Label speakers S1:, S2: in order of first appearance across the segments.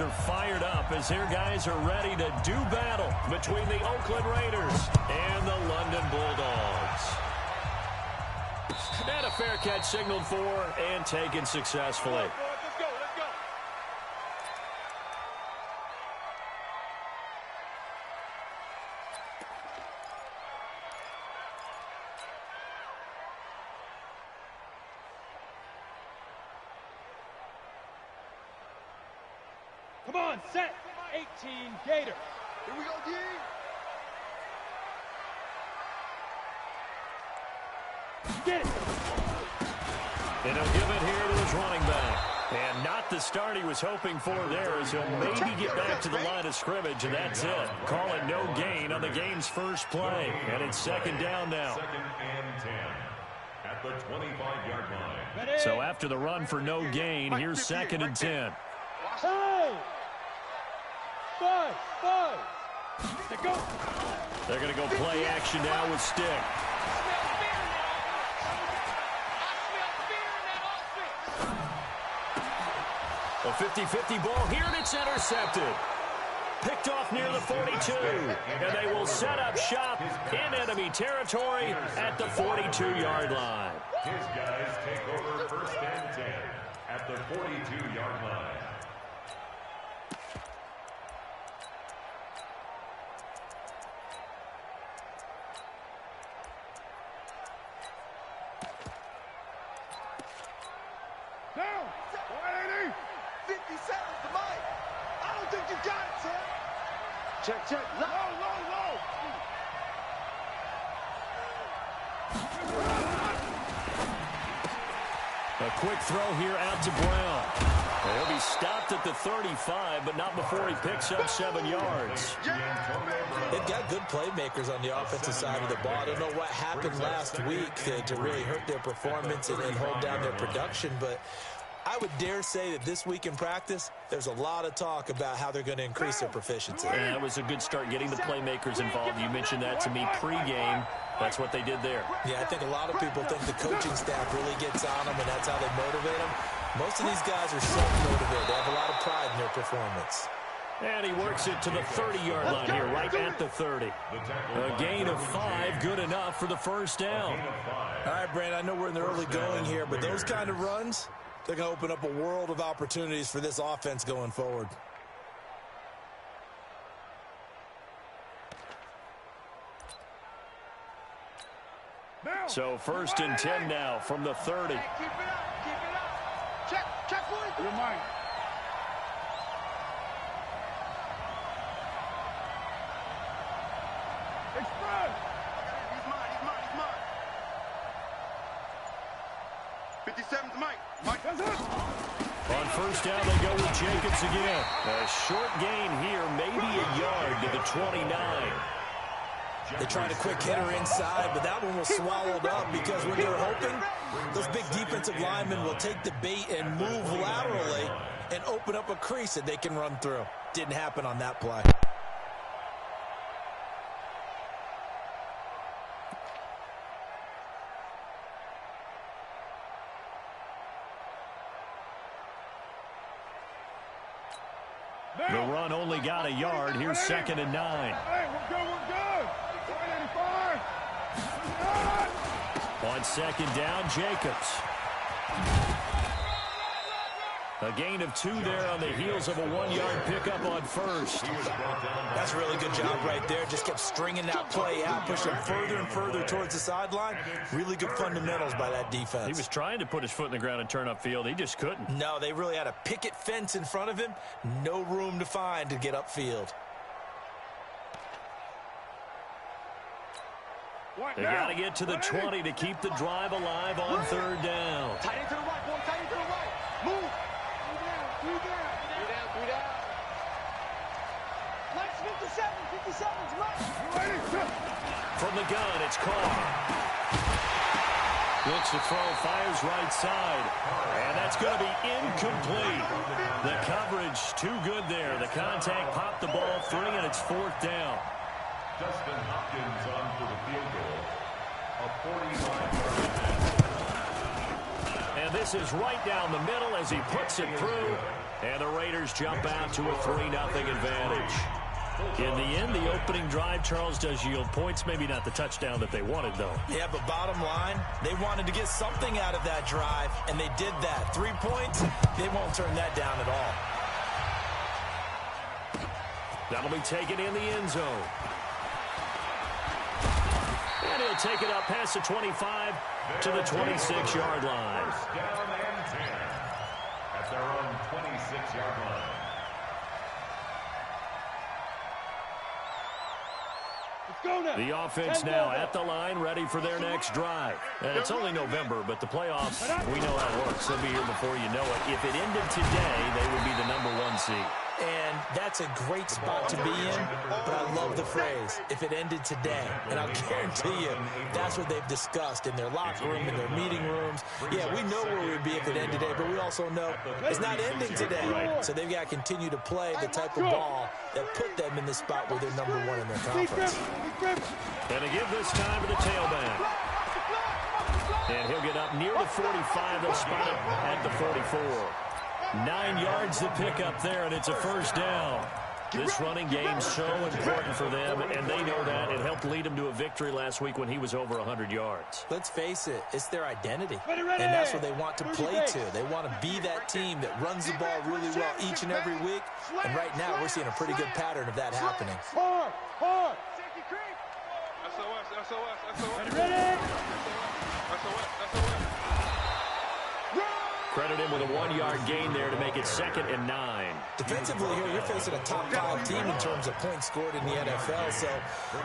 S1: are fired up as their guys are ready to do battle between the Oakland Raiders and the London Bulldogs. And a fair catch signaled for and taken successfully.
S2: Let's go. Come on, set. 18, Gator. Here we go, D. Get it.
S1: And he'll give it here to his running back. And not the start he was hoping for there, as he'll maybe get back to the line of scrimmage, and that's it. Call it no gain on the game's first play. And it's second down now.
S3: Second and 10 at the 25-yard line.
S1: So after the run for no gain, here's second and 10.
S2: Hey! Five. They go.
S1: They're going to go play action now with Stick. A 50-50 ball here, and it's intercepted. Picked off near the 42, and they will set up shop in enemy territory at the 42-yard line.
S3: His guys take over first and 10 at the 42-yard line.
S2: Down. 180.
S4: 57 to Mike. I don't think you got it, sir. Check.
S2: Low.
S1: A quick throw here out to Brown. He'll be stopped at the 35, but not before he picks up 7 yards.
S5: They've got good playmakers on the offensive side of the ball. I don't know what happened last week to really hurt their performance and hold down their production, but I would dare say that this week in practice, there's a lot of talk about how they're going to increase their proficiency.
S1: Yeah, that was a good start getting the playmakers involved. You mentioned that to me pregame. That's what they did there.
S5: Yeah, I think a lot of people think the coaching staff really gets on them, and that's how they motivate them. Most of these guys are self-motivated. They have a lot of pride in their performance.
S1: And he works it to the 30-yard line here, right at the 30. A gain of 5, good enough for the first down.
S5: All right, Brandon, I know we're in the early going here, but those kind of runs, they're going to open up a world of opportunities for this offense going forward.
S1: So first and 10 now from the 30.
S2: Keep it up. Check for it. You're mine. Express.
S4: He's mine. 57 to Mike.
S2: That's it.
S1: On first down, they go with Jacobs again. A short gain here, maybe a yard to the 29.
S5: They tried a quick hitter inside, but that one was swallowed up because when they're hoping, those big defensive linemen will take the bait and move laterally and open up a crease that they can run through. Didn't happen on that play.
S1: The run only got a yard. Here's second and 9.
S2: Hey, we're good. 185.
S1: On second down, Jacobs. A gain of 2 there on the heels of a 1-yard pickup on first.
S5: That's a really good job right there. Just kept stringing that play out, pushing further and further towards the sideline. Really good fundamentals by that defense.
S1: He was trying to put his foot in the ground and turn upfield. He just couldn't.
S5: No, they really had a picket fence in front of him. No room to find to get upfield.
S1: They got to get to the 20 to keep the drive alive on third down.
S4: Tight end to the right, boy. Tight end to the right. Move. Three down. Mike's 57. 57's Mike.
S1: From the gun, it's Carr. Looks to throw, fires right side. And that's going to be incomplete. The coverage too good there. The contact popped the ball free, and it's fourth down.
S3: Dustin Hopkins on for the field goal. A 45-yard.
S1: And this is right down the middle as he puts it through. And the Raiders jump out to a 3-0 advantage. In the end, the opening drive, Charles, does yield points. Maybe not the touchdown that they wanted, though.
S5: Yeah, but bottom line, they wanted to get something out of that drive, and they did that. 3 points, they won't turn that down at all.
S1: That'll be taken in the end zone. And he'll take it up past the 25 to the 26-yard line.
S3: First down and 10 at their own 26-yard line.
S1: The offense now at the line, ready for their next drive. And it's only November, but the playoffs, we know how it works. They'll be here before you know it. If it ended today, they would be the #1 seed.
S5: And that's a great spot to be in, but I love the phrase, if it ended today. And I'll guarantee you, that's what they've discussed in their locker room, in their meeting rooms. Yeah, we know where we'd be if it ended today, but we also know it's not ending today. So they've got to continue to play the type of ball that put them in the spot where they're #1 in their conference.
S1: And they give this time to the tailback. And he'll get up near the 45. They'll spot it at the 44. 9 yards to pick up there, and it's a first down. This running game's so important for them, and they know that. It helped lead them to a victory last week when he was over 100 yards.
S5: Let's face it, it's their identity, and that's what they want to play to. They want to be that team that runs the ball really well each and every week, and right now we're seeing a pretty good pattern of that happening.
S2: Hard.
S1: Credit him with a 1-yard gain there to make it 2nd and 9.
S5: Defensively here, you're facing a top 5 team in terms of points scored in the NFL. So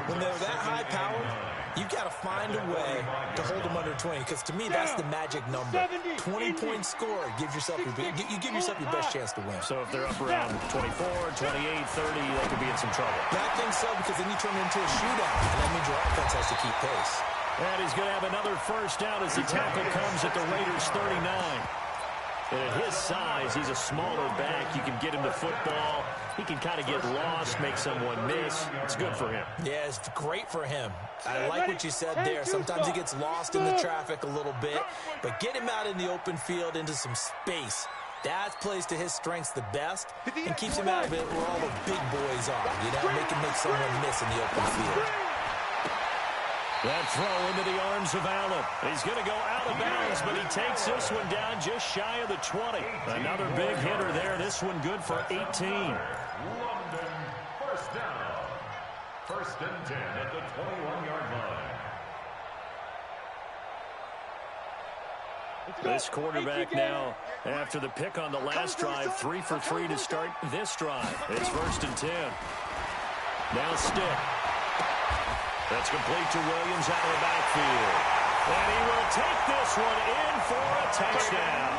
S5: when they're that high-powered, you've got to find a way to hold them under 20. Because to me, that's the magic number. 20 points scored gives yourself you give yourself your best chance to win.
S1: So if they're up around 24, 28, 30, they could be in some trouble.
S5: I think so, because then you turn it into a shootout, and that means your offense has to keep pace.
S1: And he's going to have another first down as the tackle comes at the Raiders' 39. And at his size, he's a smaller back. You can get him the football. He can kind of get lost, make someone miss. It's good for him.
S5: Yeah, it's great for him. I like what you said there. Sometimes he gets lost in the traffic a little bit, but get him out in the open field into some space. That plays to his strengths the best and keeps him out of it where all the big boys are. You know, make someone miss in the open field.
S1: That throw into the arms of Allen. He's going to go out of bounds, but he takes this one down just shy of the 20. Another big hitter there. This one good for 18.
S3: London, first down. 1st and 10 at the 21-yard line.
S1: This quarterback now, after the pick on the last drive, 3 for 3 to start this drive. It's 1st and 10. Now Stick. That's complete to Williams out of the backfield. And he will take this one in for a touchdown.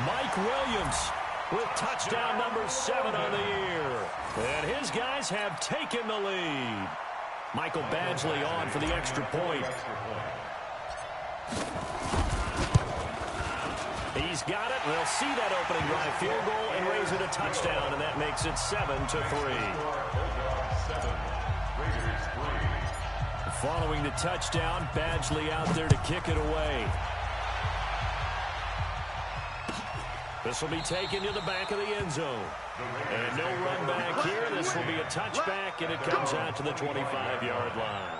S1: Mike Williams with touchdown number 7 on the year. And his guys have taken the lead. Michael Badgley on for the extra point. He's got it. They'll see that opening drive field goal and raise it a touchdown, and that makes it 7-3. Following the touchdown, Badgley out there to kick it away. This will be taken to the back of the end zone. And no run back here. This will be a touchback, and it comes out to the 25-yard line.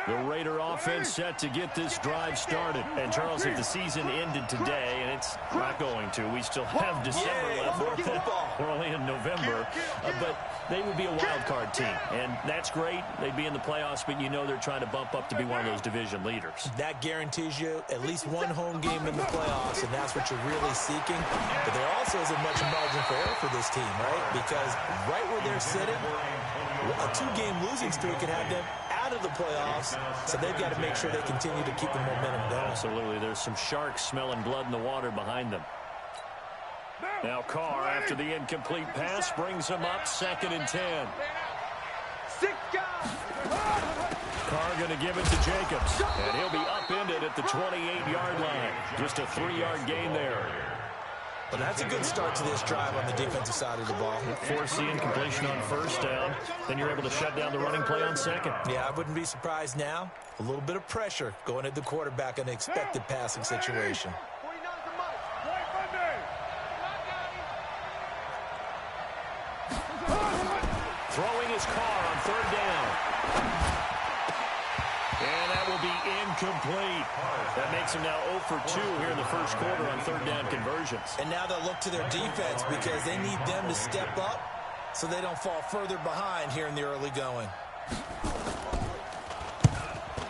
S1: The Raider offense set to get this drive started. And, Charles, if the season ended today, and it's not going to, we still have December left. We're only in November. But they would be a wild card team. And that's great. They'd be in the playoffs, but you know they're trying to bump up to be one of those division leaders.
S5: That guarantees you at least one home game in the playoffs, and that's what you're really seeking. But there also isn't much margin for error for this team, right? Because right where they're sitting, a 2-game losing streak could have them out of the playoffs, so they've got to make sure they continue to keep the momentum going.
S1: Absolutely. There's some sharks smelling blood in the water behind them. Now Carr, after the incomplete pass, brings them up 2nd and 10. Carr going to give it to Jacobs, and he'll be upended at the 28-yard line. Just a 3-yard gain there.
S5: Well, that's a good start to this drive on the defensive side of the ball.
S1: Force the incompletion on first down. Then you're able to shut down the running play on second.
S5: Yeah, I wouldn't be surprised now. A little bit of pressure going at the quarterback in an expected passing situation.
S1: Throwing his car on third down. And that will be incomplete. That makes him now 0 for 2 here in the first quarter on third down conversions.
S5: And now they'll look to their defense because they need them to step up so they don't fall further behind here in the early going.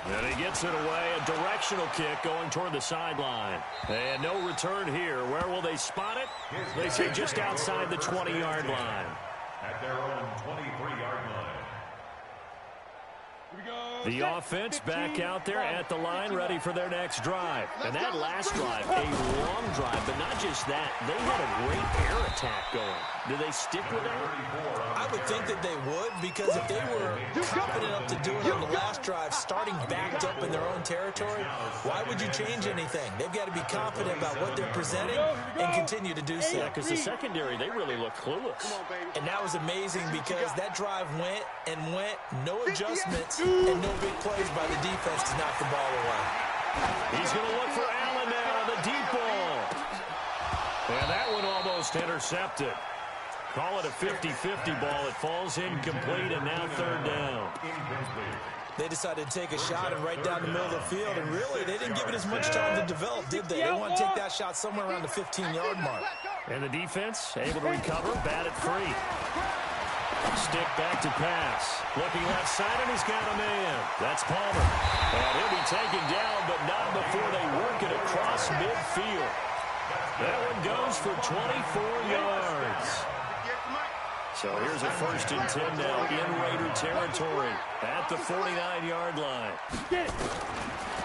S1: And he gets it away. A directional kick going toward the sideline. And no return here. Where will they spot it? They say just outside the 20-yard line.
S3: At their own 23-yard line.
S1: The offense back out there at the line, ready for their next drive. And that last drive, a long drive, but not just that. They had a great air attack going. Do they stick with that?
S5: I would think that they would, because if they were confident enough to do it on the last drive, starting backed up in their own territory, why would you change anything? They've got to be confident about what they're presenting and continue to do so.
S1: Yeah, because the secondary, they really look clueless.
S5: And that was amazing because that drive went and went, no adjustments, and no big plays by the defense to knock the ball away.
S1: He's going to look for Allen now on the deep ball. And that one almost intercepted. Call it a 50-50 ball. It falls incomplete, and now third down.
S5: They decided to take a shot and right down the middle of the field, and really, they didn't give it as much time to develop, did they? They want to take that shot somewhere around the 15-yard mark.
S1: And the defense able to recover, bat it free. Stick back to pass. Looking left side, and he's got a man. That's Palmer. And he'll be taken down, but not before they work it across midfield. That one goes for 24 yards. So here's a 1st and 10 now in Raider territory at the 49-yard line.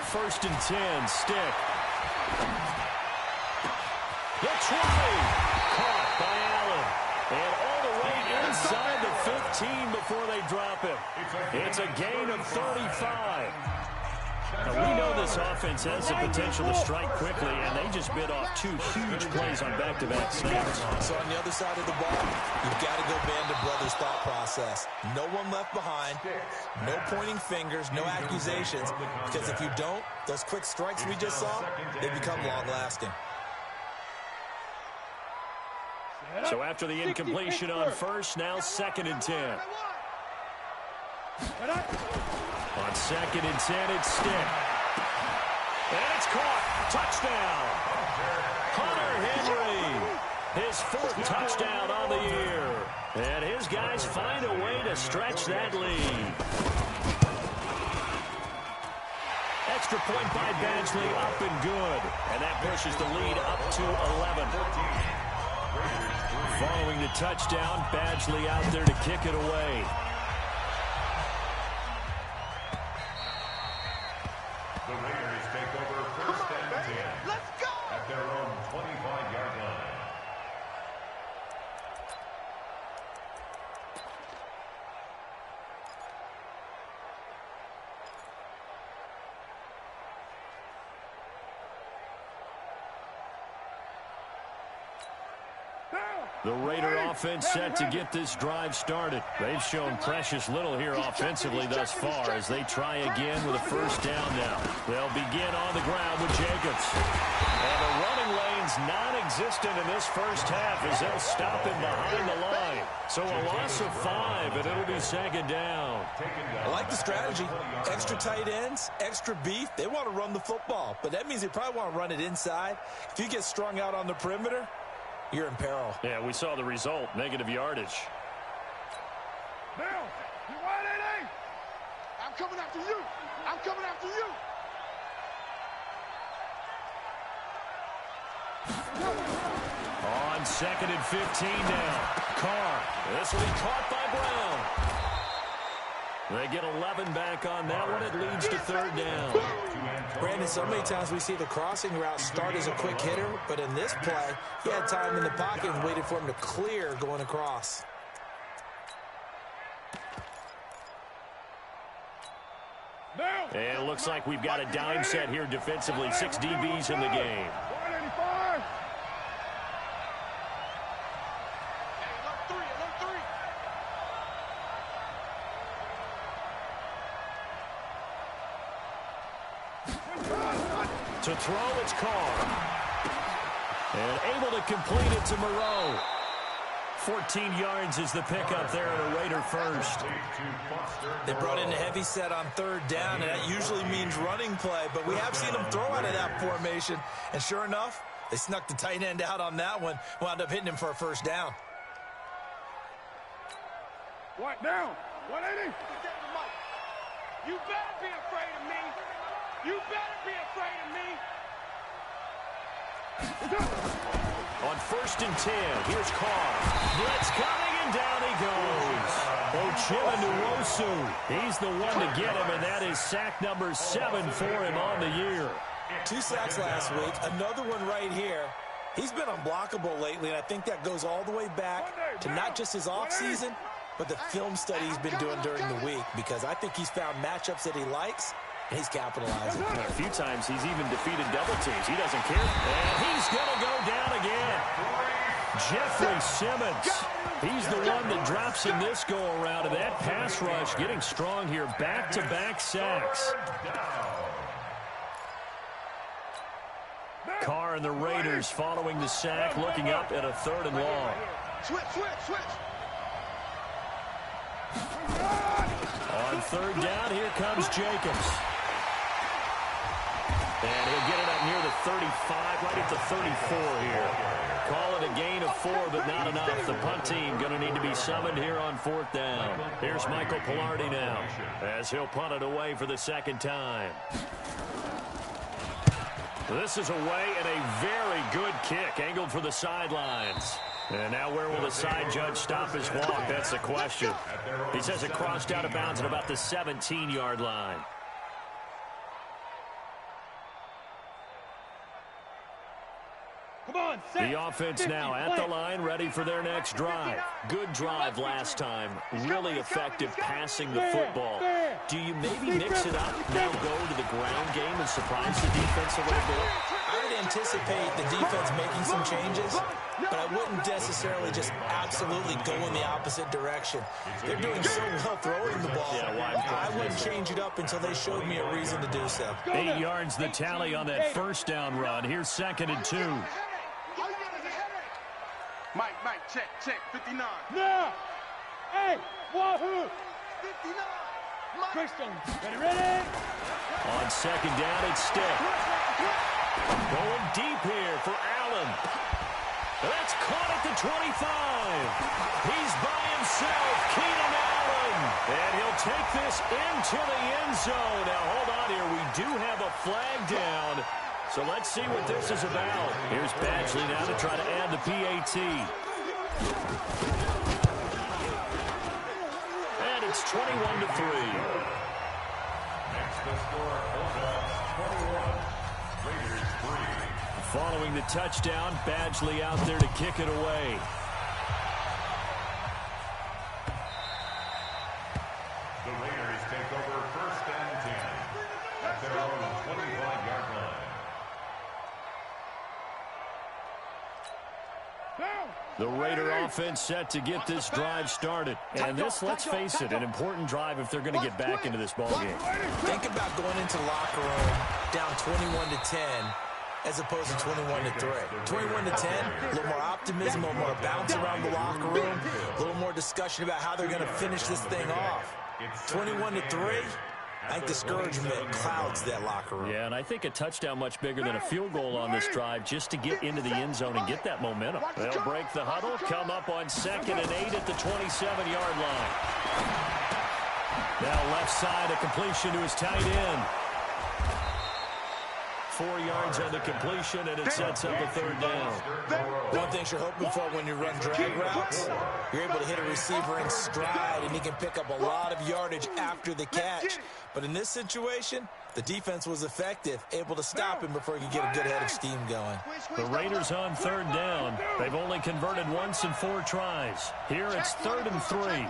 S1: 1st and 10, Stick. The try. Caught by Allen. And all the way inside the 15 before they drop him. It's a gain of 35. Now, we know this offense has the potential to strike quickly, and they just bit off 2 huge plays on back-to-back snaps.
S5: So on the other side of the ball, you've got to go band of brothers thought process. No one left behind, no pointing fingers, no accusations, because if you don't, those quick strikes we just saw, they become long-lasting.
S1: So after the incompletion on first, now 2nd and 10. On 2nd and 10, it's Stick. And it's caught. Touchdown. Hunter Henry. His 4th touchdown on the year. And his guys find a way to stretch that lead. Extra point by Badgley, up and good. And that pushes the lead up to 11. Following the touchdown, Badgley out there to kick it away.
S3: The Raiders take over 1st and 10.
S4: Let's go!
S3: At their own 25-yard line.
S1: The Raider offense set to get this drive started. They've shown precious little here offensively thus far as they try again with a 1st down now. They'll begin on the ground with Jacobs. And the running lane's non-existent in this first half as they'll stop him behind the line. So a loss of 5, and it'll be 2nd down.
S5: I like the strategy. Extra tight ends, extra beef. They want to run the football, but that means they probably want to run it inside. If you get strung out on the perimeter, you're in peril.
S1: Yeah, we saw the result, negative yardage.
S2: Bill, you want it,
S4: I'm coming after you. I'm coming after you.
S1: On 2nd and 15 now. Carr. This will be caught by Brown. They get 11 back on that one. It leads to 3rd down.
S5: Brandon, so many times we see the crossing route start as a quick hitter, but in this play, he had time in the pocket and waited for him to clear going across.
S1: And it looks like we've got a dime set here defensively. 6 DBs in the game. To throw, it's Carr. And able to complete it to Moreau. 14 yards is the pickup there at a Raider first.
S5: They brought in a heavy set on third down, and that usually means running play, but we have seen them throw out of that formation. And sure enough, they snuck the tight end out on that one, wound up hitting him for a first down.
S2: What now? 180? You better be afraid of me. You better be afraid of me.
S1: On 1st and 10, here's Carr. Blitz coming, and down he goes. Ochimanuwosu, he's the one to get him, and that is sack number 7 for him on the year.
S5: 2 sacks last week, another one right here. He's been unblockable lately, and I think that goes all the way back to not just his offseason, but the film study he's been doing during the week, because I think he's found matchups that he likes, and he's capitalizing.
S1: A few times he's even defeated double teams. He doesn't care. And he's going to go down again. Jeffrey Simmons. He's the one that drops in this go-around. And that pass rush getting strong here. Back-to-back sacks. Carr and the Raiders following the sack, looking up at a 3rd and long.
S4: Switch.
S1: On 3rd down, here comes Jacobs. And he'll get it up near the 35, right at the 34 here. Call it a gain of 4, but not enough. The punt team going to need to be summoned here on 4th down. Here's Michael Pilardi now, as he'll punt it away for the 2nd time. This is away, and a very good kick, angled for the sidelines. And now where will the side judge stop his walk? That's the question. He says it crossed out of bounds at about the 17-yard line.
S2: Come on, set.
S1: The offense now at the line, ready for their next drive. Good drive last time. Really effective passing the football. Do you maybe mix it up, now go to the ground game and surprise the defense a little bit?
S5: I would anticipate the defense making some changes, but I wouldn't necessarily just absolutely go in the opposite direction. They're doing so well throwing the ball. I wouldn't change it up until they showed me a reason to do so.
S1: 8 yards the tally on that 1st down run. Here's 2nd and 2.
S4: Mike, check, 59.
S2: Now! Hey, wahoo!
S4: 59.
S2: Christian, ready?
S1: On 2nd down, it's Stick. Going deep here for Allen. That's caught at the 25. He's by himself, Keenan Allen. And he'll take this into the end zone. Now, hold on here. We do have a flag down. So let's see what this is about. Here's Badgley now to try to add the PAT. And it's 21-3.
S3: Next to score, Bulldogs 21, Raiders 3.
S1: Following the touchdown, Badgley out there to kick it away.
S3: The Raiders take over 1st and 10 at their own 25-yard line.
S1: The Raider offense set to get this drive started. And this, let's face it, an important drive if they're going to get back into this ballgame.
S5: Think about going into the locker room down 21-10 as opposed to 21-3. 21-10, a little more optimism, a little more bounce around the locker room, a little more discussion about how they're going to finish this thing off. 21-3, I think discouragement clouds that locker room.
S1: Yeah, and I think a touchdown much bigger than a field goal on this drive just to get into the end zone and get that momentum. They'll break the huddle, come up on 2nd and 8 at the 27-yard line. Now left side, a completion to his tight end. 4 yards on the completion, and it sets up a 3rd down.
S5: One thing you're hoping for when you run drag routes, you're able to hit a receiver in stride, and he can pick up a lot of yardage after the catch. But in this situation, the defense was effective, able to stop him before he could get a good head of steam going.
S1: The Raiders on 3rd down. They've only converted once in 4 tries. Here it's 3rd and 3.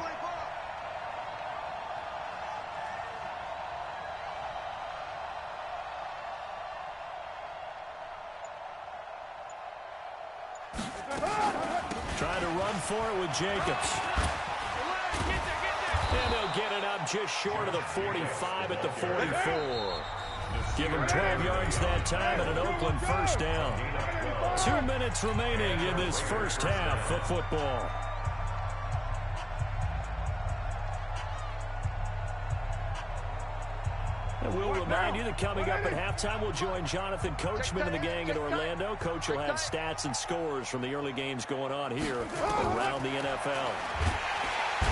S1: Trying to run for it with Jacobs. And they'll get it up just short of the 45 at the 44. Give him 12 yards that time and an Oakland first down. 2 minutes remaining in this first half of football. And we'll remind you that coming up at halftime, we'll join Jonathan Coachman and the gang in Orlando. Coach will have stats and scores from the early games going on here around the NFL.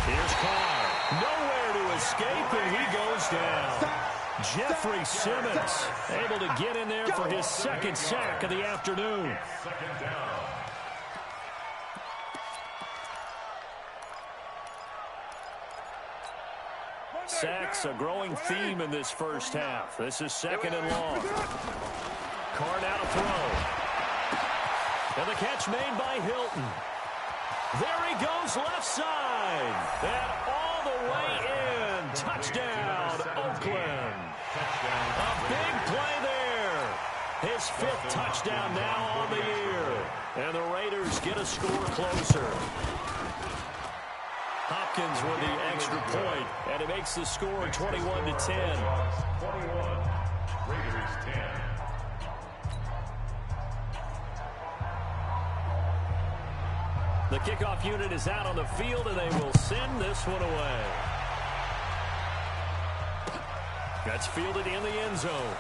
S1: Here's Carr. Nowhere to escape, and he goes down. Jeffrey Simmons able to get in there for his second sack of the afternoon.
S3: Second down.
S1: Sacks, a growing theme in this first half. This is second and long. Carr now to throw. And the catch made by Hilton. There he goes left side. And all the way in. Touchdown, Oakland. A big play there. His fifth touchdown now on the year. And the Raiders get a score closer. Hopkins with the extra point, and it makes the score 21-10.
S3: 21, Raiders 10.
S1: The kickoff unit is out on the field, and they will send this one away. That's fielded in the end zone.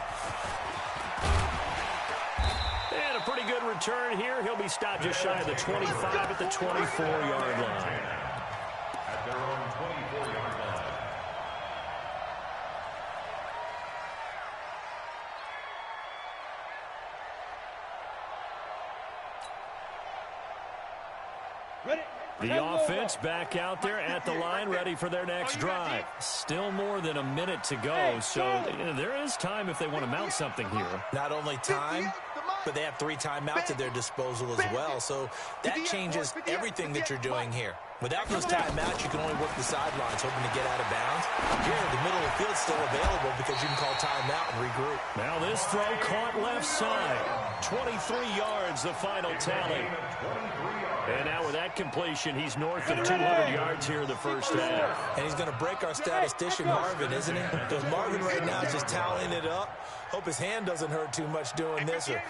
S1: And a pretty good return here. He'll be stopped just shy of the 25 at the 24-yard line.
S3: At their own 24-yard line.
S1: The offense back out there at the line, ready for their next drive. Still more than a minute to go, so there is time if they want to mount something here.
S5: Not only time, but they have 3 timeouts at their disposal as well, so that changes everything that you're doing here. Without those timeouts, you can only work the sidelines, hoping to get out of bounds. Here, the middle of the field's still available because you can call timeout and regroup.
S1: Now this throw caught left side. 23 yards, the final tally. And now with that completion, he's north of 200 yards here in the first half.
S5: And he's going to break our statistician, Marvin, isn't he? Because Marvin right now is just tallying it up. Hope his hand doesn't hurt too much doing this or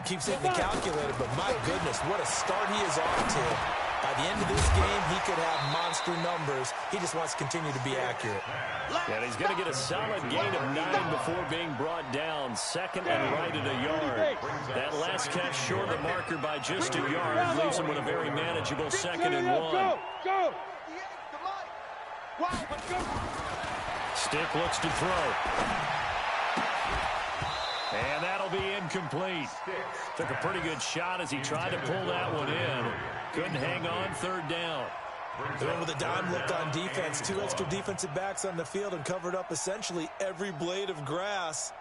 S5: keeps hitting the calculator. But my goodness, what a start he is off to. By the end of this game, he could have monster numbers. He just wants to continue to be accurate.
S1: And he's going to get a solid gain of 9 before being brought down. Second and right at a yard. That last catch short of the marker by just 2 yards leaves him with a very manageable second and 1.
S2: Go!
S1: Stick looks to throw. And that'll be incomplete. Took a pretty good shot as he tried to pull that one in. Couldn't hang on, third down.
S5: They went with a dime look on defense. 2 extra defensive backs on the field and covered up essentially every blade of grass.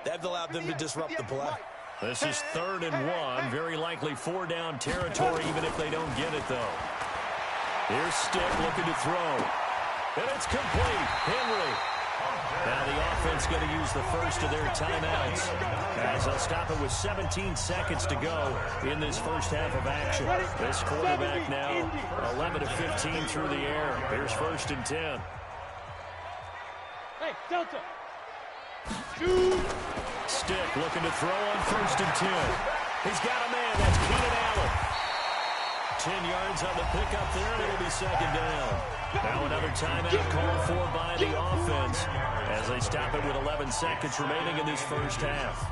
S5: That allowed them to disrupt the play.
S1: This is 3rd and 1. Very likely 4-down territory, even if they don't get it, though. Here's Stick looking to throw. And it's complete. Henry. Now the offense going to use the first of their timeouts as they'll stop it with 17 seconds to go in this first half of action. This quarterback now 11 of 15 through the air. Here's 1st and 10.
S2: Hey, Delta.
S1: Stick looking to throw on 1st and 10. He's got a man. That's Keenan Allen. 10 yards on the pickup there, and it'll be 2nd down. Now another timeout called for by the offense as they stop it with 11 seconds remaining in this first half.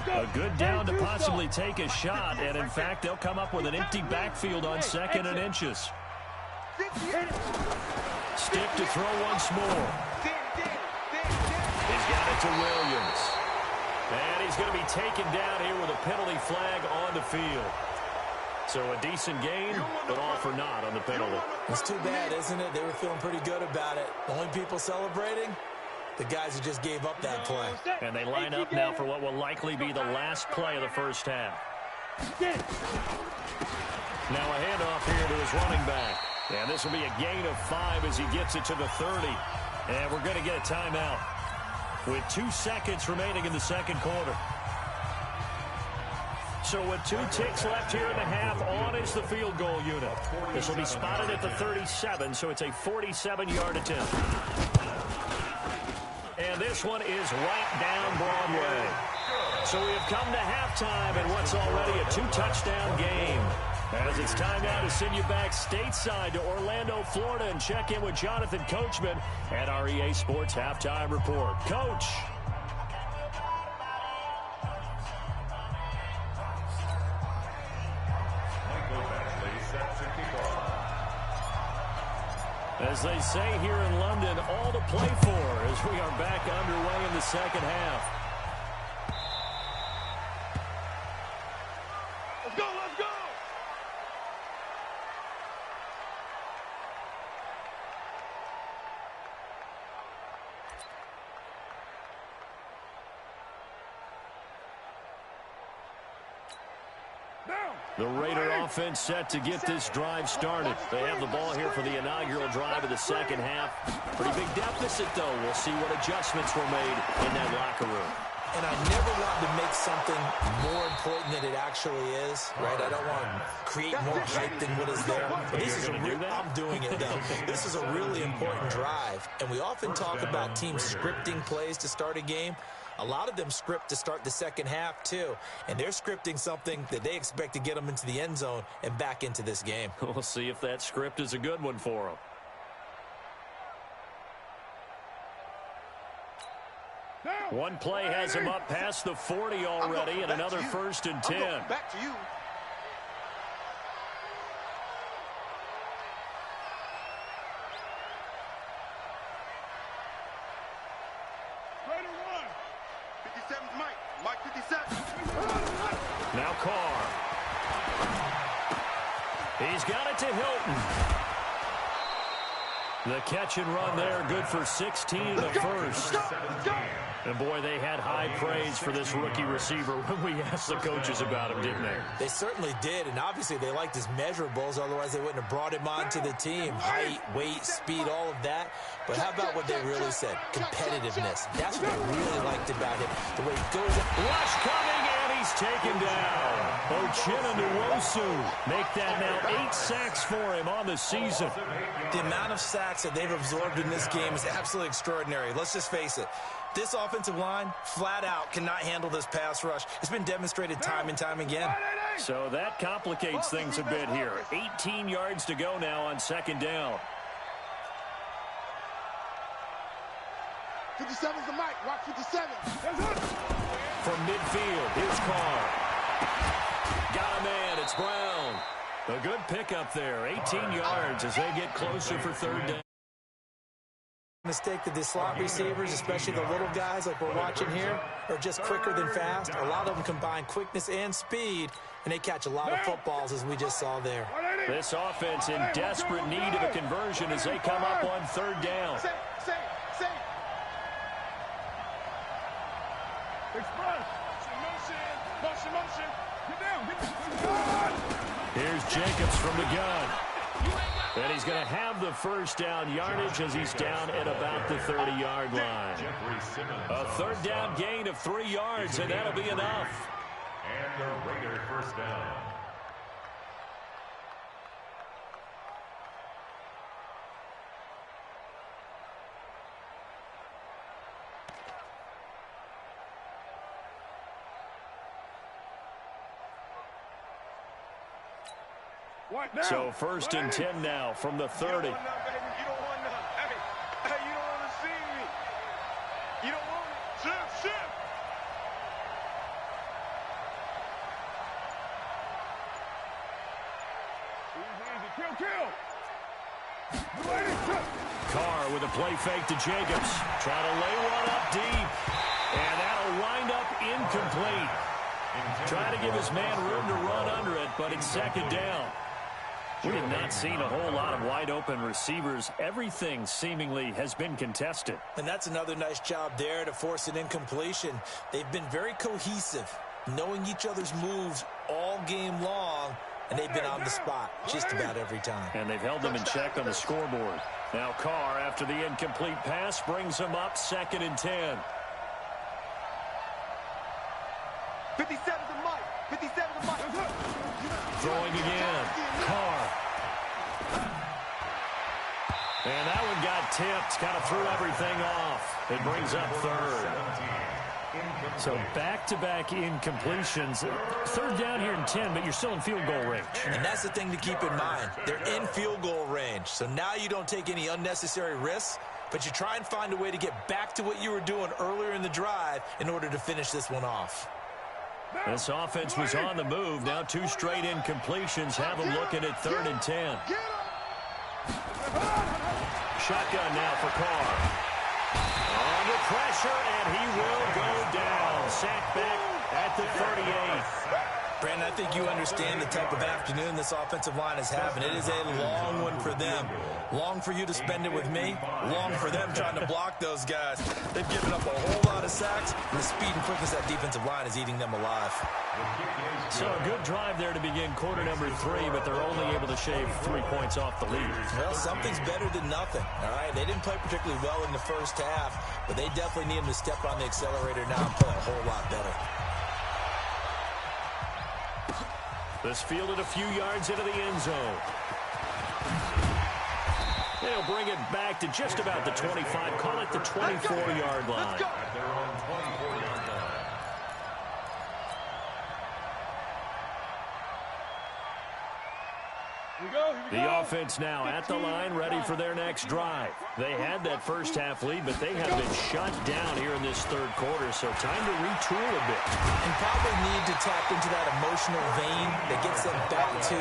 S1: A good down to possibly take a shot, and in fact, they'll come up with an empty backfield on 2nd and inches. Stick to throw once more. He's got it to Williams. And he's going to be taken down here with a penalty flag on the field. So a decent gain, but all for naught on the penalty.
S5: It's too bad, isn't it? They were feeling pretty good about it. The only people celebrating, the guys who just gave up that play.
S1: And they line up now for what will likely be the last play of the first half. Now a handoff here to his running back. And this will be a gain of 5 as he gets it to the 30. And we're going to get a timeout with 2 seconds remaining in the second quarter. So with 2 ticks left here in the half, on is the field goal unit. This will be spotted at the 37, so it's a 47-yard attempt. And And this one is right down Broadway. So we have come to halftime in what's already a two-touchdown game. As it's time now to send you back stateside to Orlando, Florida, and check in with Jonathan Coachman at our EA Sports Halftime Report. Coach. As they say here in London, all to play for as we are back underway in the second half.
S2: Let's go, let's go!
S1: The Raider offense set to get this drive started. They have the ball here for the inaugural drive of the second half. Pretty big deficit, though. We'll see what adjustments were made in that locker room.
S5: And I never want to make something more important than it actually is, right? I don't want to create more hype than what is there. But this is I'm doing it, though. This is a really important drive. And we often talk about teams scripting plays to start a game. A lot of them script to start the second half, too. And they're scripting something that they expect to get them into the end zone and back into this game.
S1: We'll see if that script is a good one for them. One play has him up past the 40 already, and another 1st and 10.
S4: Back to you. Mike 57.
S1: Now Carr. He's got it to Hilton. The catch and run there, good for 16 in the first. And boy, they had high praise for this rookie receiver when we asked the coaches about him, didn't they?
S5: They certainly did, and obviously they liked his measurables, otherwise they wouldn't have brought him onto the team. Height, weight, speed, all of that. But how about what they really said? Competitiveness. That's what I really liked about him. The way he goes up.
S1: Rush coming, and he's taken down. Ochena Nwosu make that now 8 sacks for him on the season.
S5: The amount of sacks that they've absorbed in this game is absolutely extraordinary. Let's just face it. This offensive line, flat out, cannot handle this pass rush. It's been demonstrated time and time again.
S1: So that complicates things a bit here. 18 yards to go now on second down.
S4: 57's the mic. Watch 57.
S1: From midfield, here's Carr. Got a man. It's Brown. A good pickup there. 18 yards as they get closer for third down.
S5: Mistake that the slot receivers, especially the little guys like we're watching here, are just quicker than fast. A lot of them combine quickness and speed, and they catch a lot of footballs, as we just saw there.
S1: This offense in desperate need of a conversion as they come up on third down.
S2: Express. Motion. Get down.
S1: Here's Jacobs from the gun. And he's going to have the first down yardage as he's down at about the 30-yard line. A third down gain of 3 yards, and that'll be enough.
S3: And the Raider first down.
S1: So 1st and 10 now from the 30.
S2: You don't want none. Hey, you don't want to see me. You don't want it. Shift. Easy. Kill.
S1: Carr with a play fake to Jacobs. Trying to lay one up deep. And that'll wind up incomplete. Trying to give his man room to run under it, but it's second down. We have not seen a whole lot of wide-open receivers. Everything seemingly has been contested.
S5: And that's another nice job there to force an incompletion. They've been very cohesive, knowing each other's moves all game long, and they've been on the spot just about every time.
S1: And they've held them in check on the scoreboard. Now Carr, after the incomplete pass, brings them up 2nd and 10.
S4: 57's the mic. 57's the mic.
S1: Throwing again. Carr. And that one got tipped, kind of threw everything off. It brings up third. So back-to-back incompletions. Third down here in 10, but you're still in field goal range.
S5: And that's the thing to keep in mind. They're in field goal range. So now you don't take any unnecessary risks, but you try and find a way to get back to what you were doing earlier in the drive in order to finish this one off.
S1: This offense was on the move. Now 2 straight incompletions have them looking at 3rd and 10. Shotgun now for Carr. Under pressure, and he will go down. Sacked back at the 38.
S5: Brandon, I think you understand the type of afternoon this offensive line is having. It is a long one for them. Long for you to spend it with me. Long for them trying to block those guys. They've given up a whole lot of sacks, and the speed and quickness of that defensive line is eating them alive.
S1: So a good drive there to begin quarter number 3, but they're only able to shave 3 points off the lead.
S5: Well, something's better than nothing, all right? They didn't play particularly well in the first half, but they definitely need them to step on the accelerator now and play a whole lot better.
S1: This fielded a few yards into the end zone. They'll bring it back to just about the 25. Call it the 24-yard line.
S3: At their own 24-yard line.
S1: The offense now at the line, ready for their next drive. They had that first half lead, but they have been shut down here in this third quarter, so time to retool a bit.
S5: And probably need to tap into that emotional vein that gets them back to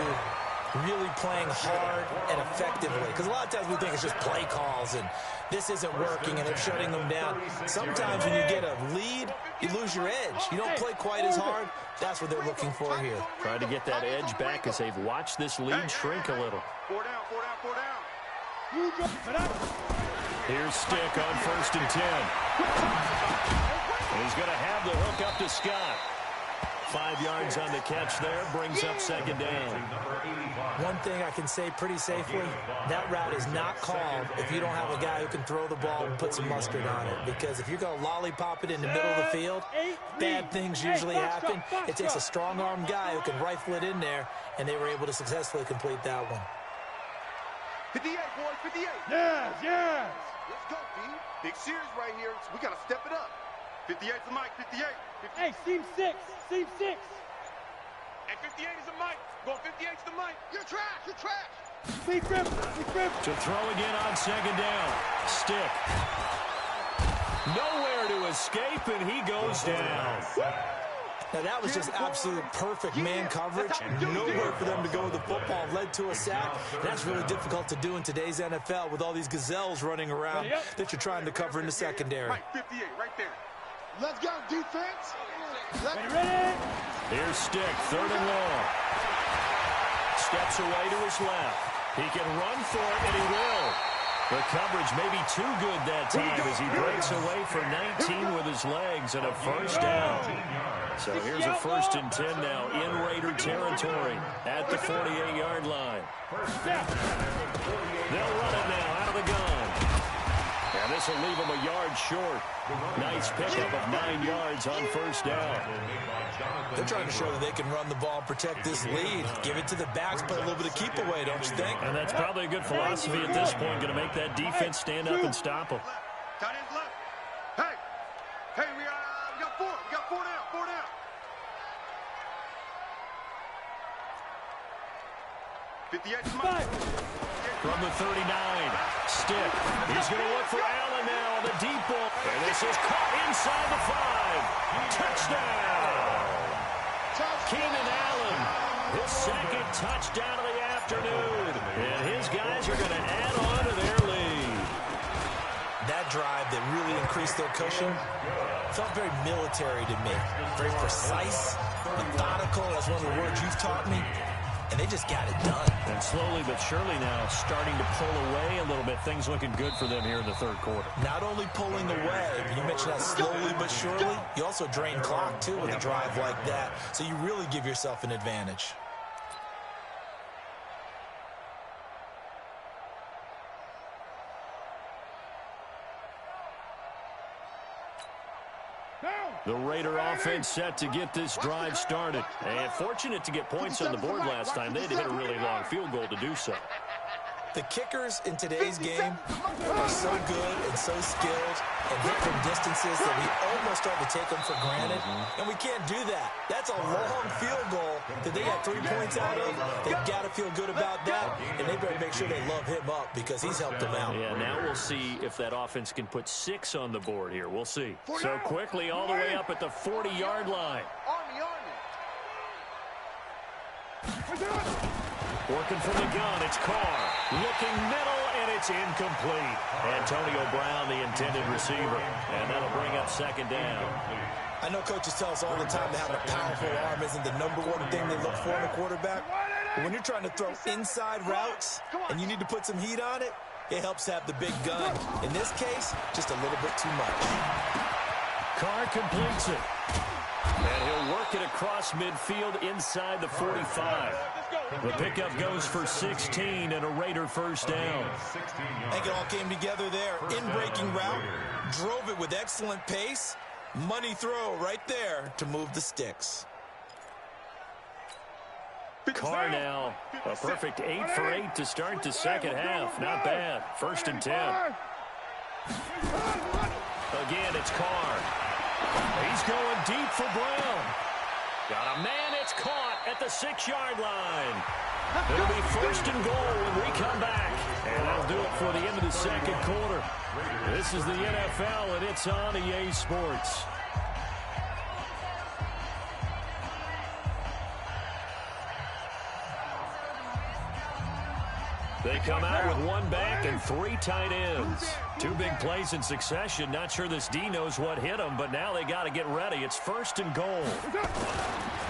S5: really playing hard and effectively. Because a lot of times we think it's just play calls and this isn't working and they're shutting them down. Sometimes when you get a lead, you lose your edge. You don't play quite as hard. That's what they're looking for here.
S1: Trying to get that edge back as they've watched this lead shrink a little.
S2: 4 down, 4 down, 4 down.
S1: Here's Stick on 1st and 10. And he's going to have the hook up to Scott. 5 yards on the catch there, brings up 2nd down.
S5: One thing I can say pretty safely, that route is not called if you don't have a guy who can throw the ball and put some mustard on it. Because if you're going to lollipop it in the middle of the field, bad things usually happen. It takes a strong-arm guy who can rifle it in there, and they were able to successfully complete that one.
S4: 58, boys, 58.
S2: Yes, yes.
S4: Let's go, B. Big series right here, so we got to step it up.
S2: 58's the mic, 58.
S6: Hey, seam 6, seam 6.
S2: And 58 is the mic. Going 58's the mic.
S4: You're trash, you're trash.
S6: Big grip, big grip.
S1: To throw again on 2nd down. Stick. Nowhere to escape, and he goes down.
S5: Now, that was just absolute perfect man coverage. Nowhere for them to go with the football. Led to a sack. That's really difficult to do in today's NFL with all these gazelles running around that you're trying to cover in the secondary.
S2: Mike, 58, right there.
S4: Let's go, defense.
S6: Ready?
S1: Here's Stick, 3rd and long. Steps away to his left. He can run for it, and he will. The coverage may be too good that time as he breaks away for 19 with his legs and a 1st down. So here's a 1st and 10 now in Raider territory at the 48-yard line. They'll run it now out of the gun. And this will leave him a yard short. Nice pickup of 9 yards on 1st down.
S5: They're trying to show that they can run the ball and protect this lead. Give it to the backs, play a little bit of keep away, don't you think?
S1: And that's probably a good philosophy at this point. Going to make that defense stand up and stop them.
S2: Tight end's left. Hey, we got 4. We got 4 down, 4 down. 58's the mic.
S1: From the 39, Stick. He's going to look for Allen now on the deep ball. And this is caught inside the 5. Touchdown! Keenan Allen, his 2nd touchdown of the afternoon. And his guys are going to add on to their lead.
S5: That drive that really increased their cushion felt very military to me. Very precise, methodical. That's one of the words you've taught me. And they just got it done.
S1: And slowly but surely now starting to pull away a little bit. Things looking good for them here in the third quarter.
S5: Not only pulling away, but you mentioned that slowly but surely. You also drain clock, too, with a drive like that. So you really give yourself an advantage.
S1: The Raider offense set to get this drive started. And fortunate to get points on the board last time. They had to hit a really long field goal to do so.
S5: The kickers in today's game are so good and so skilled and hit from distances that we almost start to take them for granted, and we can't do that. That's a long field goal that they got 3 points out of. They've got to feel good about that, and they better make sure they love him up because he's helped them out.
S1: Yeah, now we'll see if that offense can put 6 on the board here. We'll see. So quickly all the way up at the 40-yard line. Working from the gun, it's Carr. Looking middle, and it's incomplete. Antonio Brown, the intended receiver. And that'll bring up second down.
S5: I know coaches tell us all the time that having a powerful arm isn't the number one thing they look for in a quarterback. But when you're trying to throw inside routes and you need to put some heat on it, it helps have the big gun. In this case, just a little bit too much.
S1: Carr completes it. And he'll work it across midfield inside the 45. The pickup goes for 16 and a Raider first down.
S5: I think it all came together there. In-breaking route, drove it with excellent pace. Money throw right there to move the sticks.
S1: Carr now, a perfect 8 for 8 to start the second half. Not bad. First and 10. Again, it's Carr. He's going deep for Brown. Got a man, it's caught at the 6-yard line. It'll be first and goal when we come back. And that'll do it for the end of the second quarter. This is the NFL, and it's on EA Sports. They come out with 1 back and 3 tight ends. 2 big plays in succession. Not sure this D knows what hit them, but now they got to get ready. It's first and goal.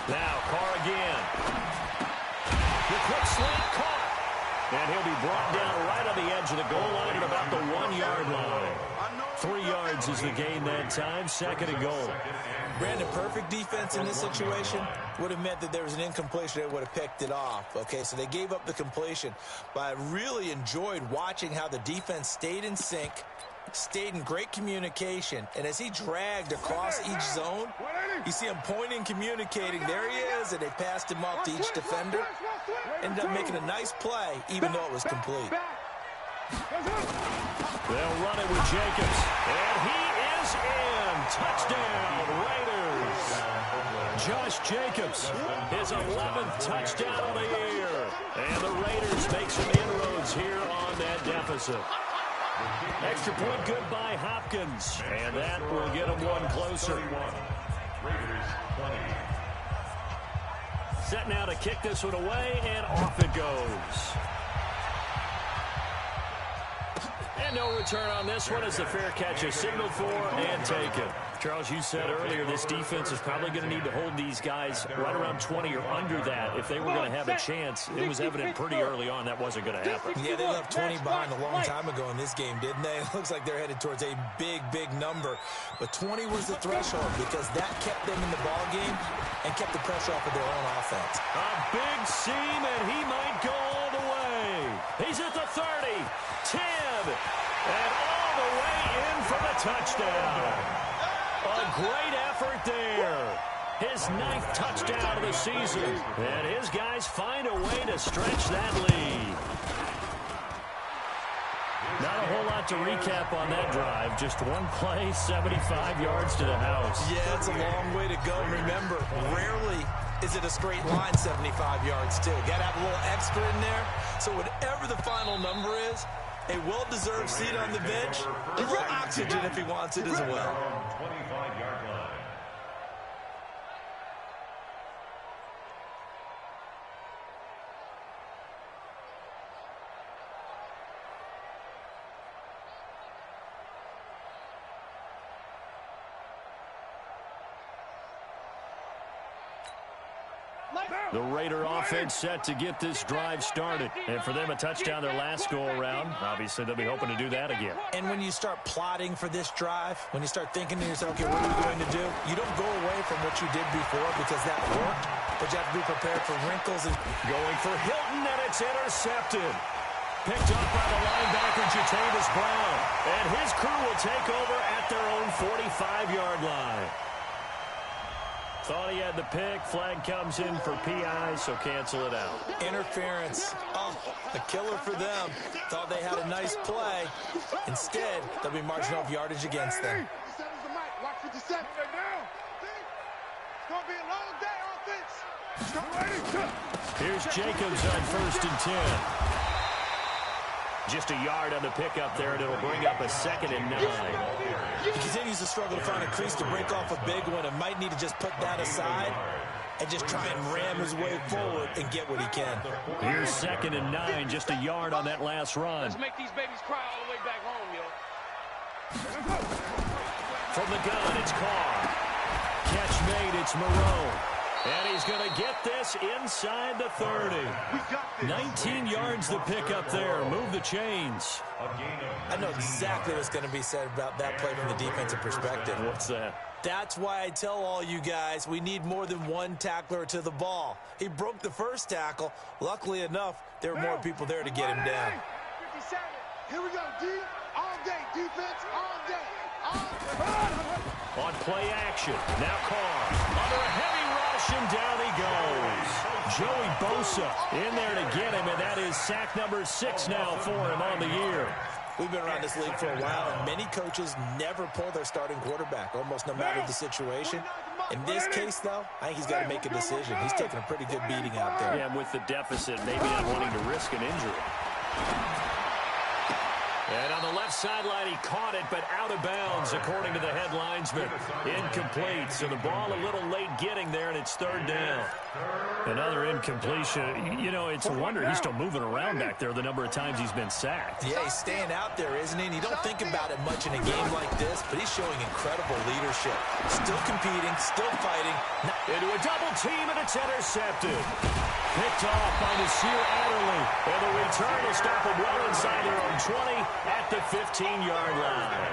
S1: Now Carr again. The quick slant caught. And he'll be brought down right on the edge of the goal line at about the 1-yard line. 3 yards is the gain that time. Second and goal.
S5: Brandon, perfect defense in this situation would have meant that there was an incompletion. They would have picked it off. Okay, so they gave up the completion. But I really enjoyed watching how the defense stayed in sync, stayed in great communication. And as he dragged across each zone, you see him pointing, communicating. There he is, and they passed him off to each defender. Ended up making a nice play, even though it was complete.
S1: They'll run it with Jacobs. And he is in. Touchdown, Raiders. Josh Jacobs, his 11th touchdown of the year. And the Raiders make some inroads here on that deficit. Extra point good by Hopkins. And that will get them 1 closer. Set now to kick this one away, and off it goes. And no return on this one as the fair catch is signaled for and taken. Charles, you said earlier this defense is probably going to need to hold these guys right around 20 or under that if they were going to have a chance. It was evident pretty early on that wasn't going to happen.
S5: Yeah, they left 20 behind a long time ago in this game, didn't they? It looks like they're headed towards a big, big number. But 20 was the threshold because that kept them in the ball game and kept the pressure off of their own offense.
S1: A big seam, and he might go all the way. He's at the 30, 10, and all the way in for the touchdown. A great effort there. His 9th touchdown of the season. And his guys find a way to stretch that lead. Not a whole lot to recap on that drive. Just 1 play, 75 yards to the house.
S5: Yeah, it's a long way to go. Remember, rarely is it a straight line 75 yards, too. Got to have a little extra in there. So whatever the final number is, a well-deserved seat on the bench, a little oxygen if he wants it as well.
S3: 25-yard line.
S1: The Raider offense set to get this drive started. And for them, a touchdown their last go-around. Obviously, they'll be hoping to do that again.
S5: And when you start plotting for this drive, when you start thinking to yourself, okay, what are we going to do? You don't go away from what you did before because that worked, but you have to be prepared for wrinkles. And
S1: going for Hilton, and it's intercepted. Picked up by the linebacker, Jatavis Brown. And his crew will take over at their own 45-yard line. Thought he had the pick. Flag comes in for PI, so cancel it out.
S5: Interference. Oh, a killer for them. Thought they had a nice play. Instead, they'll be marching off yardage against them.
S4: 57's the mic. Watch 57. It's going to be a long day, offense.
S1: Here's Jacobs on 1st and 10. Just a yard on the pickup there, and it'll bring up a 2nd and 9.
S5: He continues to struggle to find a crease to break off a big one and might need to just put that aside and just try and ram his way forward and get what he can.
S1: Here's 2nd and 9, just a yard on that last run.
S2: Let's make these babies cry all the way back home, yo.
S1: From the gun, it's Carr. Catch made, it's Moreau. And he's going to get this inside the 30. 19 yards to pick up there. Move the chains.
S5: I know exactly what's going to be said about that play from the defensive perspective.
S1: What's that?
S5: That's why I tell all you guys we need more than one tackler to the ball. He broke the first tackle. Luckily enough, there were more people there to get him down.
S4: 57. Here we go, D. All day. Defense all day. All day.
S1: On play action. Now Carr. Under a heavy rush, and down he goes. Joey Bosa in there to get him, and that is sack number 6 now for him on the year.
S5: We've been around this league for a while, and many coaches never pull their starting quarterback, almost no matter the situation. In this case, though, I think he's got to make a decision. He's taking a pretty good beating out there.
S1: Yeah, with the deficit, maybe not wanting to risk an injury. And on the left sideline, he caught it, but out of bounds, according to the head linesman. Incomplete, so the ball a little late getting there, and it's 3rd down. Another incompletion. You know, it's a wonder he's still moving around back there the number of times he's been sacked.
S5: Yeah, he's staying out there, isn't he? And you don't think about it much in a game like this, but he's showing incredible leadership. Still competing, still fighting.
S1: Into a double team, and it's intercepted. Picked off by Nasir Adderley. And the return will stop him well inside their own 20 at the 15-yard line.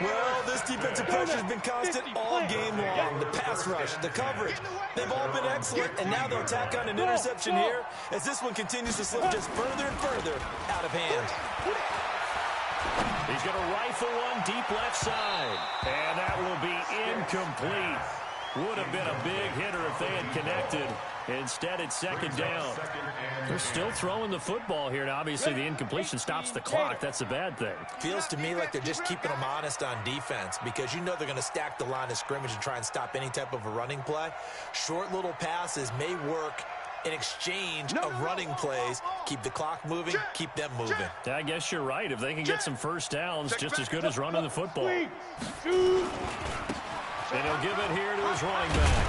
S5: Well, this defensive pressure has been constant all game long. The pass rush, the coverage, they've all been excellent, and now they'll tack on an interception here as this one continues to slip just further and further out of hand.
S1: He's going to rifle one deep left side, and that will be incomplete. Would have been a big hitter if they had connected. Instead, it's 2nd down. They're still throwing the football here. Now, obviously, the incompletion stops the clock. That's a bad thing.
S5: Feels to me like they're just keeping them honest on defense because you know they're going to stack the line of scrimmage and try and stop any type of a running play. Short little passes may work in exchange of running plays. Keep the clock moving, keep them moving.
S1: I guess you're right. If they can get some first downs, just as good as running the football. And he'll give it here to his running back.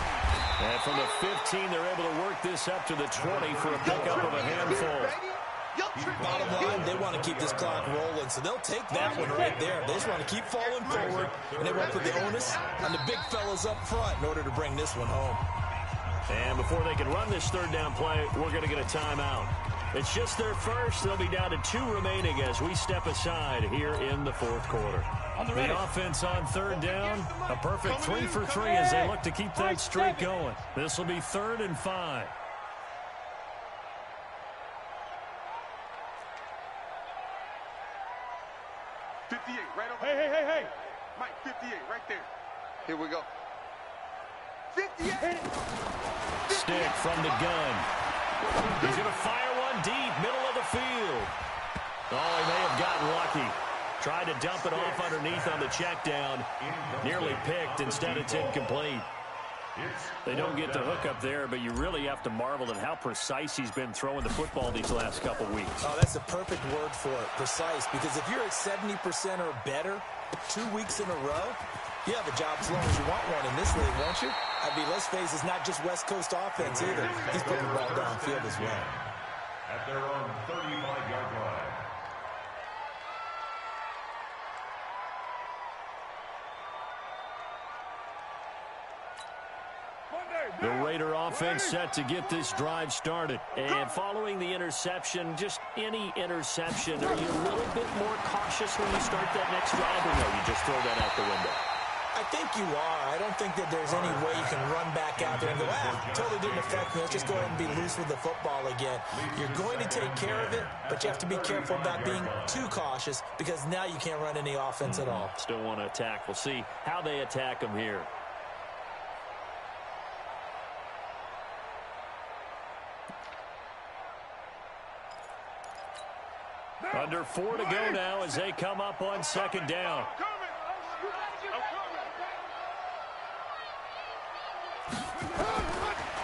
S1: And from the 15, they're able to work this up to the 20 for a pickup of a handful.
S5: Bottom line, they want to keep this clock rolling, so they'll take that one right there. They just want to keep falling forward, and they want to put the onus on the big fellas up front in order to bring this one home.
S1: And before they can run this 3rd down play, we're going to get a timeout. It's just their first. They'll be down to 2 remaining as we step aside here in the 4th quarter. The offense on 3rd down, a perfect 3 for 3 as they look to keep that streak going. This will be 3rd and 5.
S2: Right over.
S6: Hey.
S2: Mike, 58, right there.
S4: Here we go. 58.
S1: Stick from the gun. He's going to fire one deep, middle of the field. Oh, he may have gotten lucky. Tried to dump it off underneath on the check down. Nearly picked. Instead, it's incomplete. They don't get the hook up there, but you really have to marvel at how precise he's been throwing the football these last couple weeks.
S5: Oh, that's a perfect word for it, precise, because if you're at 70% or better 2 weeks in a row, you have a job as long as you want one in this league, won't you? I mean, let's face it, it's not just West Coast offense either. He's putting the ball downfield as well.
S3: At their own 35-yard line.
S1: The Raider offense set to get this drive started. And following the interception, just any interception, are you a little bit more cautious when you start that next drive, or no, you just throw that out the window?
S5: I think you are. I don't think that there's any way you can run back out there and go, totally didn't affect me. Let's just go ahead and be loose with the football again. You're going to take care of it, but you have to be careful about being too cautious because now you can't run any offense at all.
S1: Still want to attack. We'll see how they attack them here. Under 4 to go now as they come up on second down.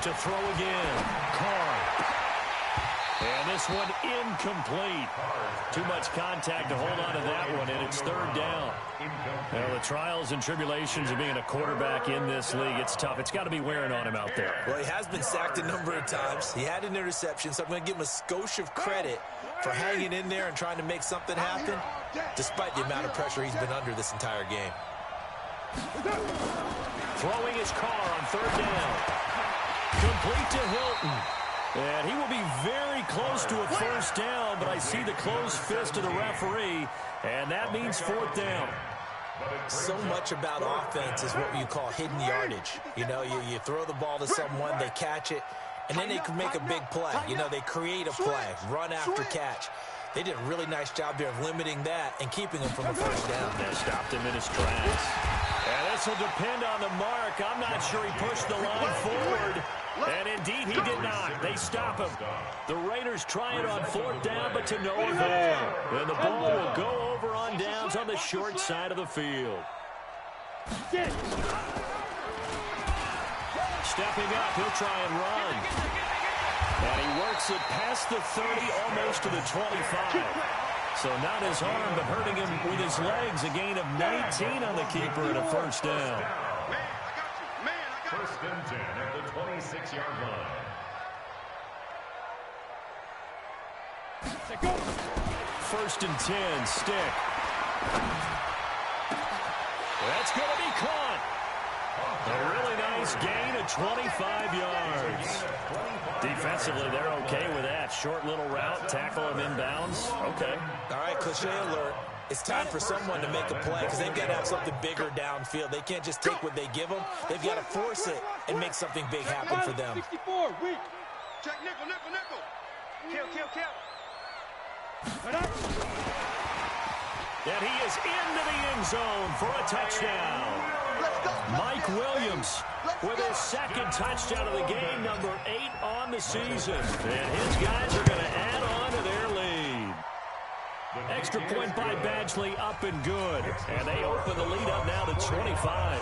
S1: To throw again. Carr. And this one incomplete. Too much contact to hold on to that one, and it's third down. Well, the trials and tribulations of being a quarterback in this league, it's tough. It's got to be wearing on him out there.
S5: Well, he has been sacked a number of times. He had an interception, so I'm going to give him a skosh of credit for hanging in there and trying to make something happen, despite the amount of pressure he's been under this entire game.
S1: Throwing his Carr on third down. Complete to Hilton. And he will be very close to a first down, but I see the closed fist of the referee, and that means fourth down.
S5: So much about offense is what you call hidden yardage. You know, you throw the ball to someone, they catch it, and then they can make a big play. You know, they create a play, run after catch. They did a really nice job there of limiting that and keeping him from a first down.
S1: They stopped him in his tracks. And this will depend on the mark. I'm not sure he pushed the line forward. And indeed, he did not. They stop him. The Raiders try it on fourth down, but to no avail. And the ball will go over on downs on the short side of the field. Stepping up, he'll try and run. And he works it past the 30, almost to the 25. So not his arm, but hurting him with his legs. A gain of 19 on the keeper and a first down.
S3: First and 10 at the 26-yard line.
S1: First and 10, stick. That's going to be caught. A really nice gain of 25 yards. Defensively, they're okay with that. Short little route, tackle him inbounds. Okay.
S5: All right, cliche alert. It's time for someone to make a play because they've got to have something bigger downfield. They can't just take what they give them. They've got to force it and make something big happen for them.
S6: 64, weak.
S4: Check nickel, nickel, nickel. Kill.
S1: And he is into the end zone for a touchdown. Mike Williams with his second touchdown of the game, number 8 on the season. And his guys are going to add on to their lead. Extra point by Badgley, up and good. And they open the lead up now to 25.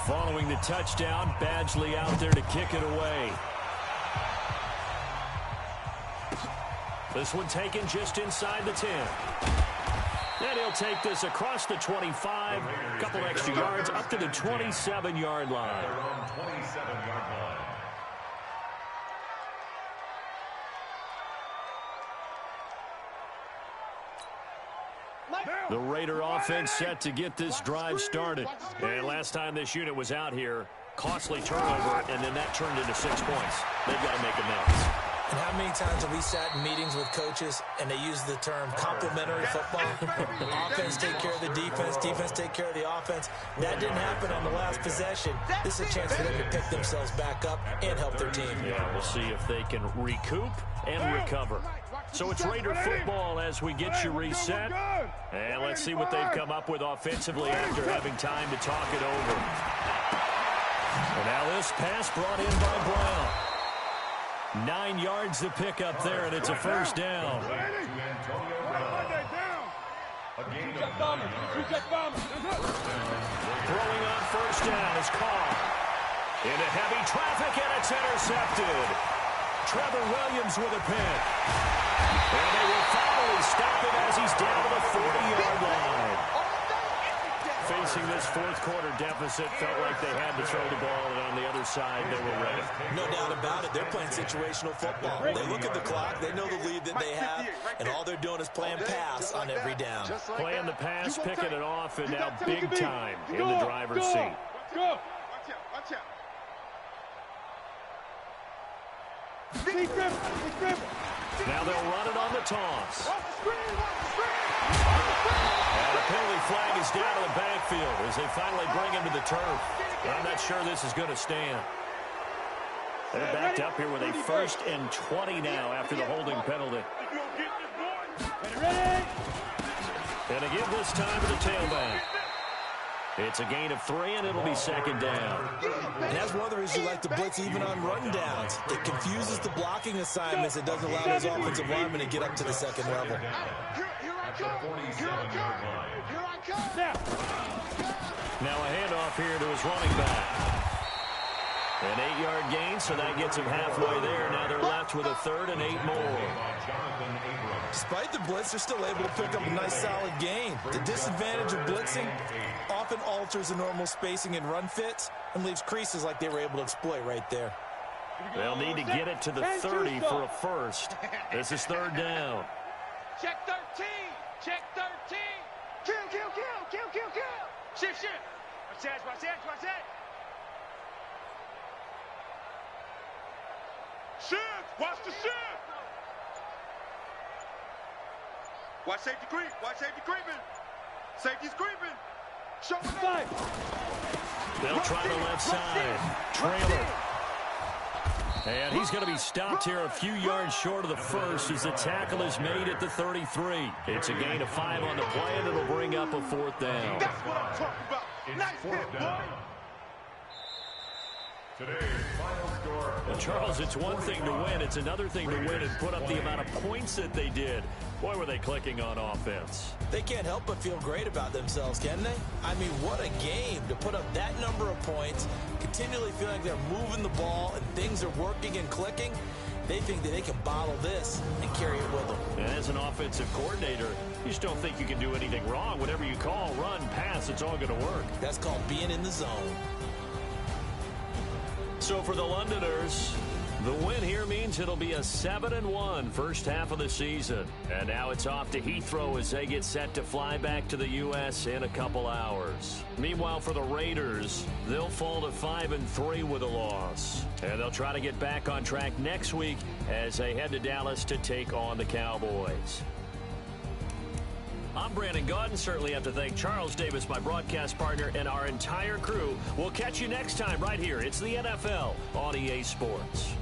S1: Following the touchdown, Badgley out there to kick it away. This one taken just inside the 10. And he'll take this across the 25, a couple extra yards up to the 27-yard line. The Raider offense set to get this drive started. And last time this unit was out here, costly turnover, and then that turned into 6 points. They've got to make amends.
S5: And how many times have we sat in meetings with coaches and they use the term complementary football? Offense take care of the defense, defense take care of the offense. That didn't happen on the last possession. This is a chance for them to pick themselves back up and help their team.
S1: Yeah, we'll see if they can recoup and recover. So it's Raider football as we get you reset. And let's see what they've come up with offensively after having time to talk it over. And now this pass brought in by Brown. 9 yards to pick up there, and it's a first down. Throwing on first down is Carr. Into heavy traffic, and it's intercepted. Trevor Williams with a pick. And they will finally stop him as he's down to the 40-yard line. Facing this fourth quarter deficit, felt like they had to throw the ball, and on the other side, they were ready.
S5: No doubt about it. They're playing situational football. They look at the clock. They know the lead that they have, and all they're doing is playing pass on every down.
S1: Playing the pass, picking it off, and now big time in the driver's seat.
S6: Go.
S4: Watch out.
S1: Now they'll run it on the toss. And a penalty flag is down to the backfield as they finally bring him to the turf. I'm not sure this is going to stand. They're backed up here with a 1st and 20 now after the holding penalty.
S6: Ready?
S1: And to give this time to the tailback. It's a gain of 3, and it'll be second down.
S5: And that's one of the reasons you like to blitz even on rundowns. It confuses the blocking assignments. It doesn't allow those offensive linemen to get up to the second level.
S4: Here I come. Here I come. Here I come.
S1: Now a handoff here to his running back. An 8-yard gain, so that gets him halfway there. Now they're left with a 3rd and 8 more.
S5: Despite the blitz, they're still able to pick up a nice solid gain. The disadvantage of blitzing often alters the normal spacing and run fits and leaves creases like they were able to exploit right there.
S1: They'll need to get it to the 30 for a first. This is 3rd down.
S2: Check 13. Check 13.
S4: Kill, kill, kill, kill, kill, kill.
S2: Shift, shift. Watch that, watch that, watch that.
S4: Shift. Watch the shift. Watch safety creep. Watch safety creeping. Safety's creeping. Show it.
S1: They'll try the left side. Trailer. And he's going to be stopped here a few yards short of the first as the tackle is made at the 33. It's a gain of 5 on the play, and it'll bring up a 4th down.
S4: That's what I'm talking about. Nice hit, boy.
S3: Today's final score.
S1: Well, Charles, it's one thing to win. It's another thing to win and put up the amount of points that they did. Boy, were they clicking on offense.
S5: They can't help but feel great about themselves, can they? I mean, what a game to put up that number of points, continually feeling like they're moving the ball and things are working and clicking. They think that they can bottle this and carry it with them.
S1: And as an offensive coordinator, you just don't think you can do anything wrong. Whatever you call, run, pass, it's all going to work.
S5: That's called being in the zone.
S1: So for the Londoners, the win here means it'll be a 7-1 first half of the season. And now it's off to Heathrow as they get set to fly back to the U.S. in a couple hours. Meanwhile, for the Raiders, they'll fall to 5-3 with a loss. And they'll try to get back on track next week as they head to Dallas to take on the Cowboys. I'm Brandon Gaudin. Certainly have to thank Charles Davis, my broadcast partner, and our entire crew. We'll catch you next time right here. It's the NFL on EA Sports.